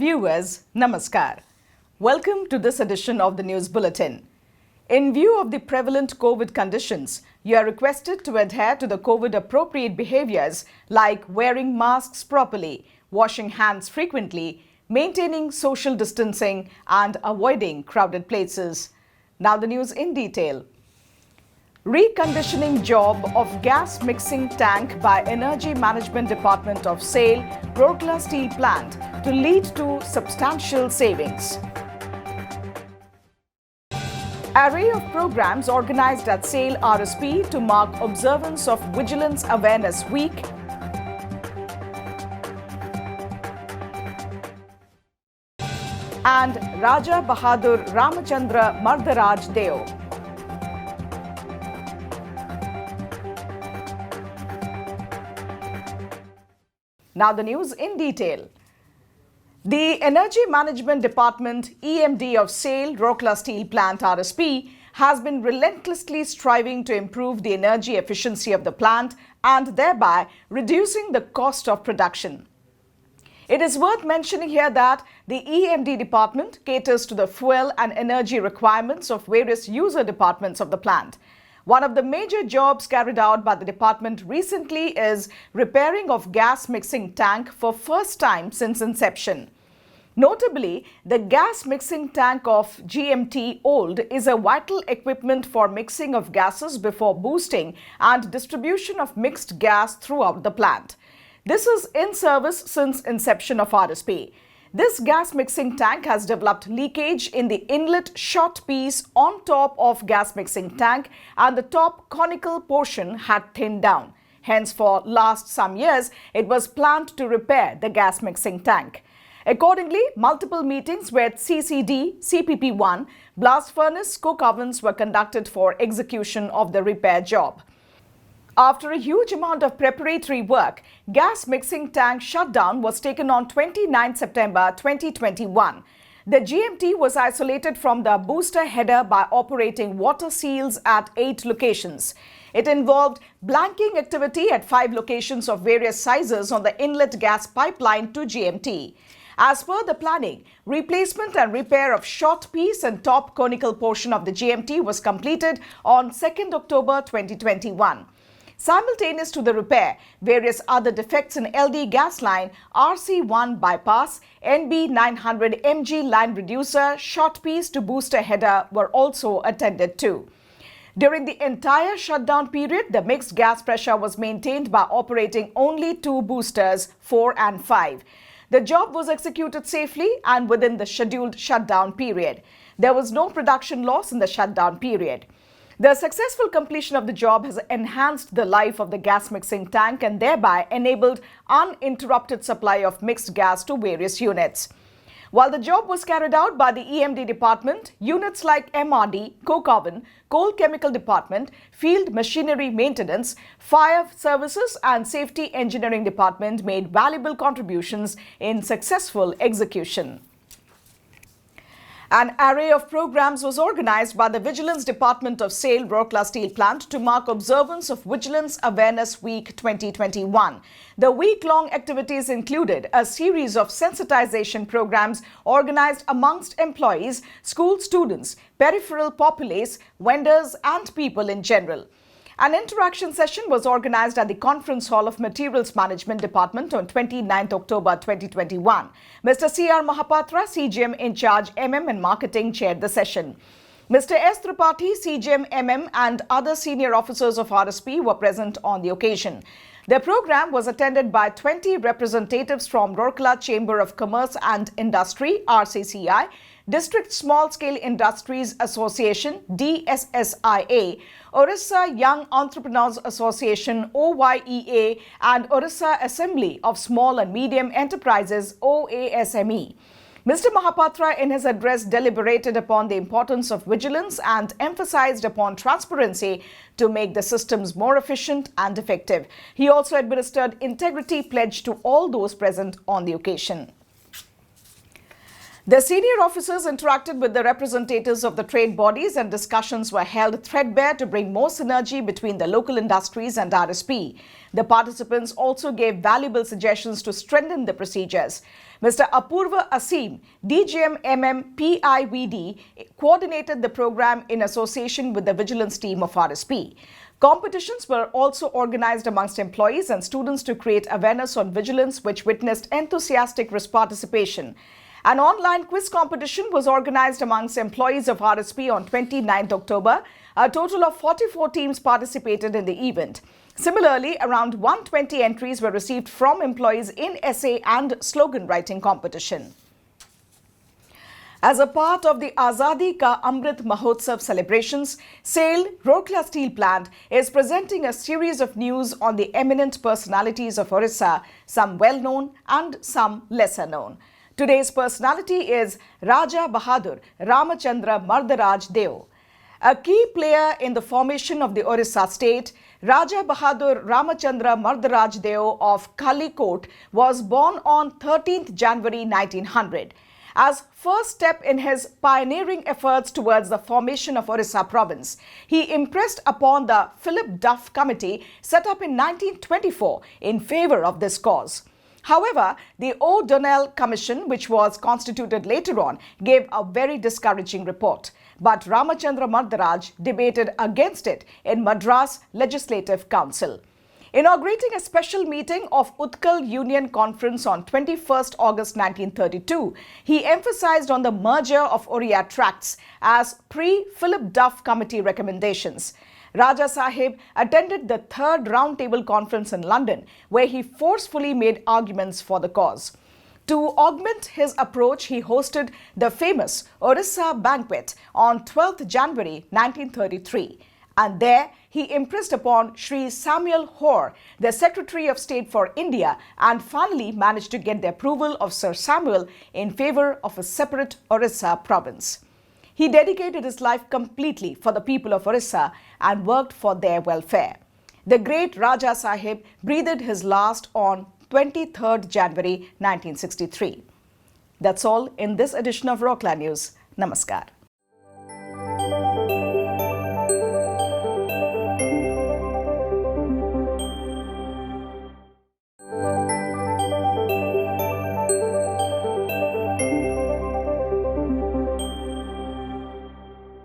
viewers, Namaskar. Welcome to this edition of the News Bulletin. In view of the prevalent COVID conditions, you are requested to adhere to the COVID-appropriate behaviors like wearing masks properly, washing hands frequently, maintaining social distancing and avoiding crowded places. Now the news in detail. Reconditioning job of gas mixing tank by Energy Management Department of SAIL, Rourkela Steel Plant to lead to substantial savings. Array of programs organized at SAIL RSP to mark observance of Vigilance Awareness Week. And Raja Bahadur Ramachandra Mardaraj Deo. Now the news in detail. The Energy Management Department EMD of SAIL Rourkela Steel Plant RSP has been relentlessly striving to improve the energy efficiency of the plant and thereby reducing the cost of production. It is worth mentioning here that the EMD department caters to the fuel and energy requirements of various user departments of the plant. One of the major jobs carried out by the department recently is repairing of gas mixing tank for first time since inception. Notably, the gas mixing tank of GMT Old is a vital equipment for mixing of gases before boosting and distribution of mixed gas throughout the plant. This is in service since inception of RSP. This gas mixing tank has developed leakage in the inlet short piece on top of gas mixing tank and the top conical portion had thinned down. Hence, for last some years, it was planned to repair the gas mixing tank. Accordingly, multiple meetings with CCD, CPP-1, blast furnace coke ovens were conducted for execution of the repair job. After a huge amount of preparatory work, gas mixing tank shutdown was taken on 29 September 2021. The GMT was isolated from the booster header by operating water seals at 8 locations. It involved blanking activity at 5 locations of various sizes on the inlet gas pipeline to GMT. As per the planning, replacement and repair of short piece and top conical portion of the GMT was completed on 2nd October 2021. Simultaneous to the repair, various other defects in LD gas line, RC1 bypass, NB 900 mg line reducer, short piece to booster header were also attended to. During the entire shutdown period, the mixed gas pressure was maintained by operating only 2 boosters, 4 and 5. The job was executed safely and within the scheduled shutdown period. There was no production loss in the shutdown period. The successful completion of the job has enhanced the life of the gas mixing tank and thereby enabled uninterrupted supply of mixed gas to various units. While the job was carried out by the EMD department, units like MRD, coke oven, coal chemical department, field machinery maintenance, fire services and safety engineering department made valuable contributions in successful execution. An array of programs was organized by the Vigilance Department of SAIL Rourkela Steel Plant to mark observance of Vigilance Awareness Week 2021. The week-long activities included a series of sensitization programs organized amongst employees, school students, peripheral populace, vendors and people in general. An interaction session was organized at the Conference Hall of Materials Management Department on 29 October 2021. Mr. C.R. Mahapatra, CGM in charge MM and Marketing, chaired the session. Mr. S. Tripathi, CGM MM and other senior officers of RSP were present on the occasion. The program was attended by 20 representatives from Rourkela Chamber of Commerce and Industry, RCCI, District Small Scale Industries Association, DSSIA, Orissa Young Entrepreneurs Association, OYEA, and Orissa Assembly of Small and Medium Enterprises, OASME. Mr. Mahapatra in his address deliberated upon the importance of vigilance and emphasized upon transparency to make the systems more efficient and effective. He also administered integrity pledge to all those present on the occasion. The senior officers interacted with the representatives of the trade bodies and discussions were held threadbare to bring more synergy between the local industries and RSP. The participants also gave valuable suggestions to strengthen the procedures. Mr. Apurva Asim, DGM MM PIVD, coordinated the program in association with the vigilance team of RSP. Competitions were also organized amongst employees and students to create awareness on vigilance, which witnessed enthusiastic participation. An online quiz competition was organized amongst employees of RSP on 29th October. A total of 44 teams participated in the event. Similarly, around 120 entries were received from employees in essay and slogan writing competition. As a part of the Azadi Ka Amrit Mahotsav celebrations, SAIL, Rourkela Steel Plant, is presenting a series of news on the eminent personalities of Orissa, some well-known and some lesser-known. Today's personality is Raja Bahadur Ramachandra Mardaraj Deo. A key player in the formation of the Orissa state, Raja Bahadur Ramachandra Mardaraj Deo of Kalikot was born on 13th January 1900. As first step in his pioneering efforts towards the formation of Orissa province, he impressed upon the Philip Duff Committee set up in 1924 in favor of this cause. However, the O'Donnell Commission, which was constituted later on, gave a very discouraging report. But Ramachandra Mardaraj debated against it in Madras Legislative Council. Inaugurating a special meeting of Utkal Union Conference on 21st August 1932, he emphasized on the merger of Oriya tracts as pre-Philip Duff Committee recommendations. Raja Sahib attended the third roundtable conference in London, where he forcefully made arguments for the cause. To augment his approach, he hosted the famous Orissa Banquet on 12th January 1933. And there, he impressed upon Sri Samuel Hoare, the Secretary of State for India, and finally managed to get the approval of Sir Samuel in favor of a separate Orissa province. He dedicated his life completely for the people of Orissa and worked for their welfare. The great Raja Sahib breathed his last on 23rd January 1963. That's all in this edition of Rourkela News. Namaskar.